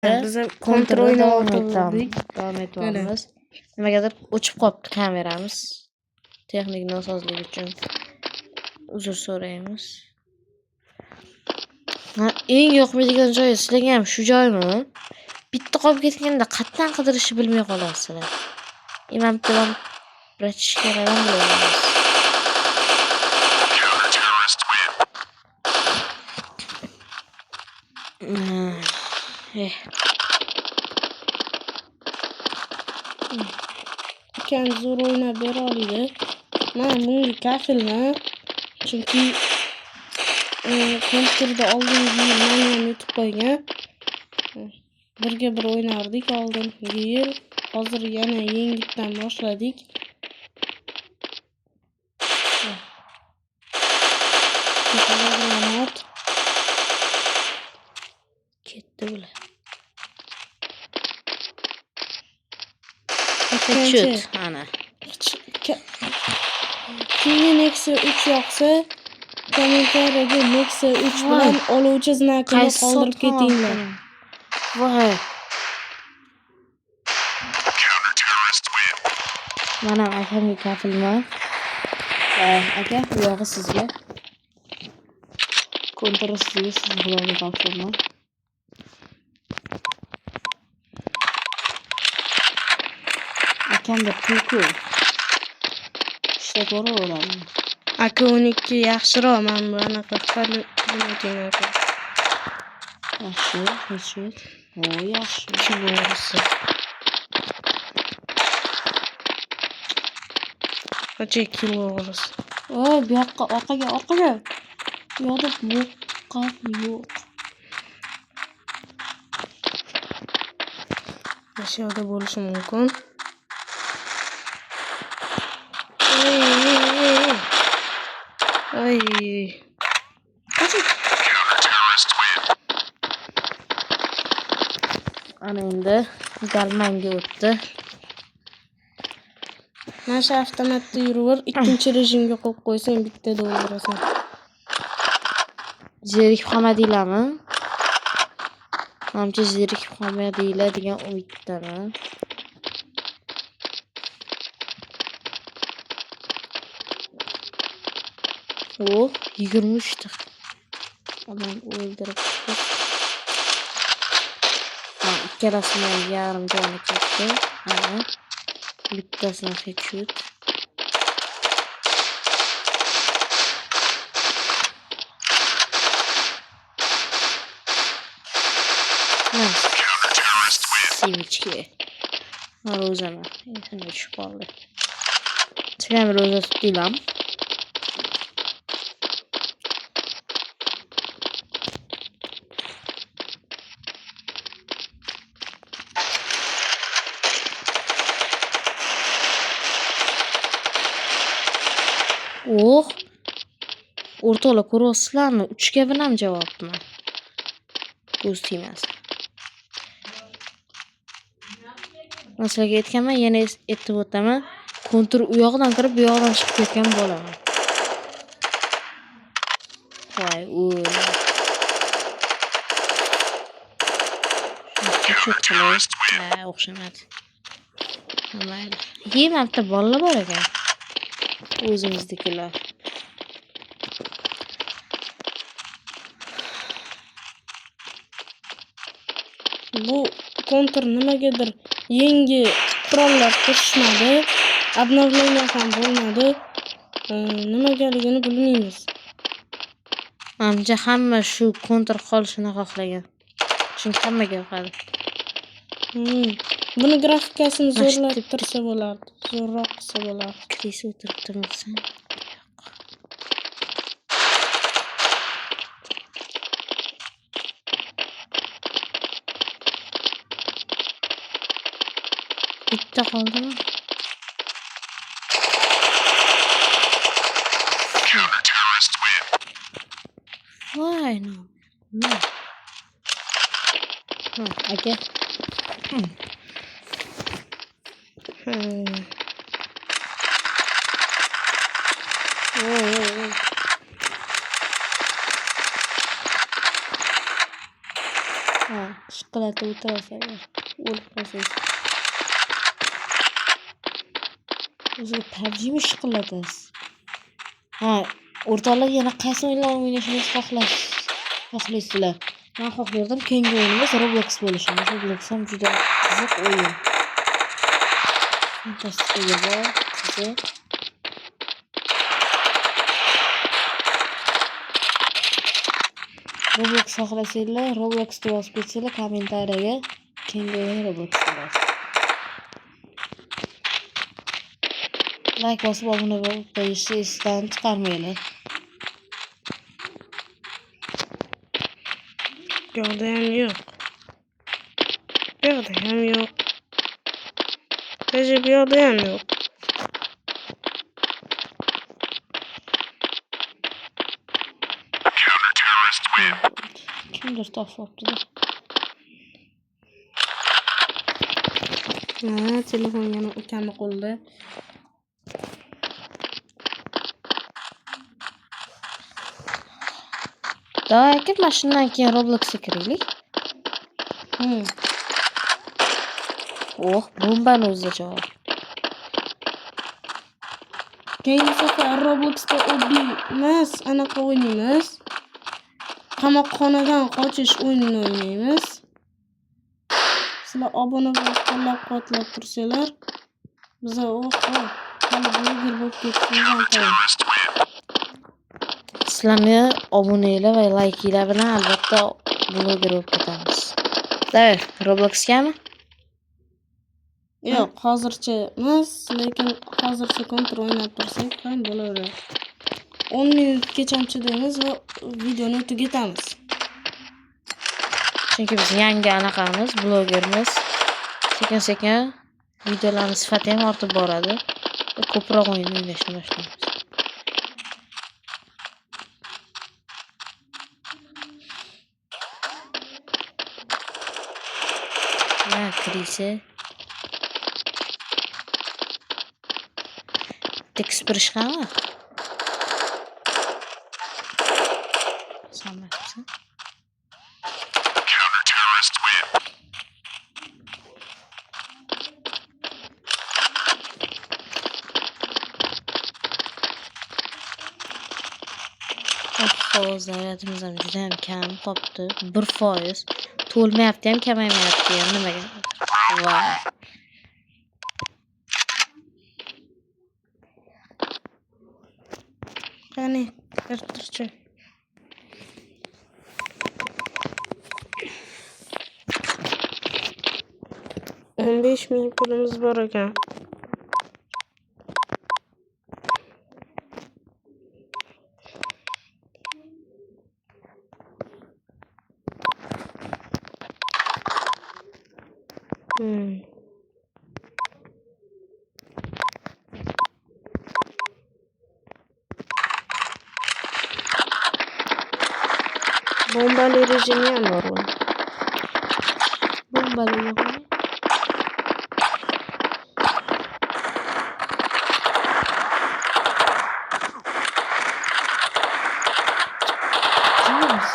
Biz kontrol davom Davom etyapmiz. Nimagadir o'chib qolibdi kameramiz. Texnik nosozlik uchun uzr so'raymiz. Eng yoqmaydigan joyi sizlarga ham shu joymi? Bitta qolib ketganda qatdan qidirishni bilmay qolasizlar. Men bilan bratishkalardan bilamiz. Ekan zo'r o'ynab bera oladi. Men bunga kafilman. Chunki kompyuterda oldingi yil men ham yutib qo'ygan. Birga bir o'ynardik oldingi yil. Hozir yana yengitdan boshladik. Ketdi bular. Ketchut ana. Kimga Nexia 3 yoqsa, kommentariyaga Nexia 3 bilan oluvchi znakini qoldirib ketinglar. Voy. Mana akamga kafilman. Aka, bu yog'i sizga. Kontrol sizga, siz bularga topshiraman. Akamda pulku. Ishlab boraveradi. Aka 12 yaxshiroq, men bunaqa qilmayman. Yaxshi, hech. Yaxshi. Chivorisi. Qancha kilovoz? Bu yoqqa, orqaga. Yo'da boqqa yo'q. Aşağıda bo'lishi mumkin. Ay. Ana endi galmanga o'tdi. Mana shu avtomatda yuraver, ikkinchi rejimga qo'yib qo'ysang bittada o'ldirasan. Zerikib qolmadinglarmi? Menimcha zerikib qolmadinglar degan umiddaman. O 23 ta. Adam o'ldirib ikkalasini yarim joni ketdi. Ana bittasini headshot. Sevinchga. Rozani. Endi tushib qoldi. Sizlar roza tutdilar. O'rtoqlar ko'ryapsizlarmi? 3 ga bilan javobman. Ko'z tegmas. Masalan aytganman, yana aytib o'taman. Kontur u yoqdan kirib, bu yoqdan chiqib ketgan bo'laman. Voy, o'xshamadi. Mayli. Yemabda bolalar bor ekan. O'zimiznikilar. Bu kontur nimagadir yangi qurollar qo'shishmadi. Обновление ham bo'lmadi. Nimagaligini bilmaymiz. Menimcha hamma shu kontur qolishini xohlagan. Chunki hammaga yoqadi. Buni grafikasini zo'rlattirsa bo'lardi. Zo'rroq qilsa bo'lardi. Kris o'tiribdimi sen? Bitta qoldimi? Voy, no. Aka. Ha, shiqillatib o'tirasiz agar o'lib qolsangiz. O'zi PUBG'mi shiqillatasiz? Ha, o'rtoqlar yana qaysi o'yinlarni o'ynashimizni xohlaysizlar? Men xohlardim keyingi o'yinimiz Roblox bo'lishini. Roblox ham juda qiziq o'yin. Fantastikaga bor, qiziq. Roblox xohlasanglar, Roblox yozib ketsanglar kommentariyaga keyingi o'yin Roblox bo'ladi. Like bosib obuna bo'lib qo'yishni esdan chiqarmanglar. Yo'qda ham yo'q. Yo'qda ham yo'q. Recep yo'qda ham yo'q. Kimdir topibdi-da. Ha, telefon yana ukamni qo'lida. Davayki mashinadan keyin Robloxga kiraylik. Oh, bombani o'zida javob. Keyingi safar Robloxda oddiy emas, anaqa o'ynaymiz. Qamoqxonadan qochish o'yinini o'ynaymiz. Sizlar obuna bo'lib qo'llab-quvvatlab tursanglar, biz hali bloger bo'lib ketishimiz Sizlarni obunalar va layklar bilan albatta bloger bo'lib ketamiz. Davay, Robloxgami? Yo'q, hozircha emas, lekin hozircha kontrol o'ynab tursak ham bo'laveradi. 10 minutgacha chidaymiz va videoni tugatamiz. Chunki biz yangi anaqamiz, blogermiz. Sekin-sekin videolarning sifati ham ortib boradi. Ko'proq o'yin o'ynashni boshlaymiz. Ha, kirisi. Tekst birishqami? Sanmayapsan. Hozirimiz ham juda ham kam qopti. 1%. To'lmayapti ham, kamaymayapti ham nimaga? Voy. Qani, kirtirchi. $15,000 pulimiz bor ekan. Bombali rejimi ham bor. Bombali yo'q.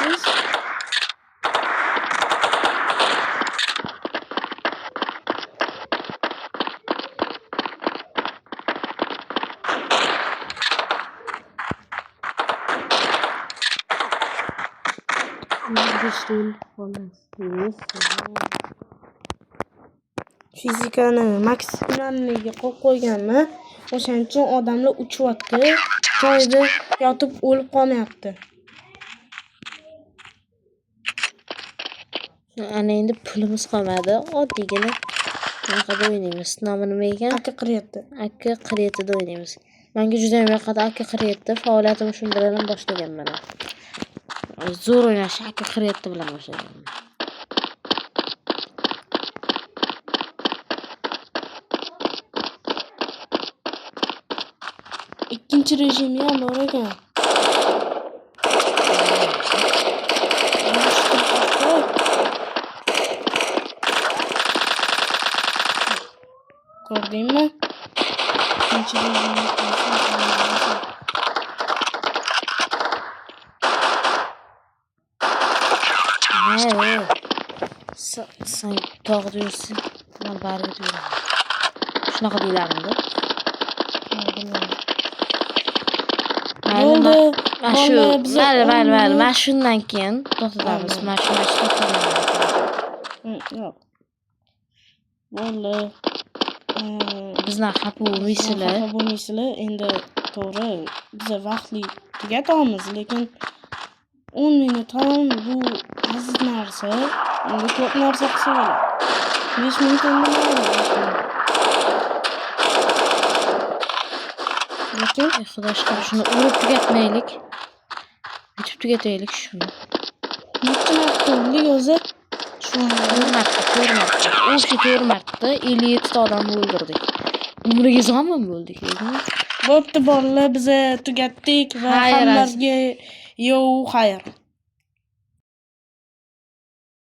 Siz Fizikani maksimalniga qo'yib qo'yganman. O'shaning uchun odamlar uchyapti. Joyida yotib o'lib qolmayapti. ana endi pulimiz qolmadi. Oddiygina bunaqada o'ynaymiz. Nomi nima ekan? Aka qiryapti. Aka qiryaptida o'ynaymiz. Menga juda ham yoqadi aka qiryapti. Faoliyatimni shu bilan boshlaganman. Zo'r o'ynash aka qiryapti bilan boshlaganman. Ikkinchi rejimi ham bor ekan. Ko'rdingmi? Ikkinchi rejimi. Sen tog' diyorsun. Men bari diyorum. Shunaqa deylarmidi? Bo'ldi. Mana shu, Bola, biz mayli. Mana shundan keyin to'xtatamiz. Mana shu to'xtatamiz. Yo'q. Bo'ldi. Bizlar xafa bo'lmaysizlar. Xafa bo'lmaysizlar. Endi to'g'ri, biz vaqtli tugatamiz, lekin 10 minut ham bu aziz narsa. Endi ko'p narsa qilsa bo'ladi. 5 minut endi mayli. Lekin Xudo shukr, shuni urib tugatmaylik. Yutib tugataylik shuni. necha marta urdik o'zi? Shuni 4 marta. O'sha 4 marta 57 ta odamni o'ldirdik. Umriga zomin bo'ldik. Bo'pti bolalar, biz tugatdik va Xayr, hammaga xayr.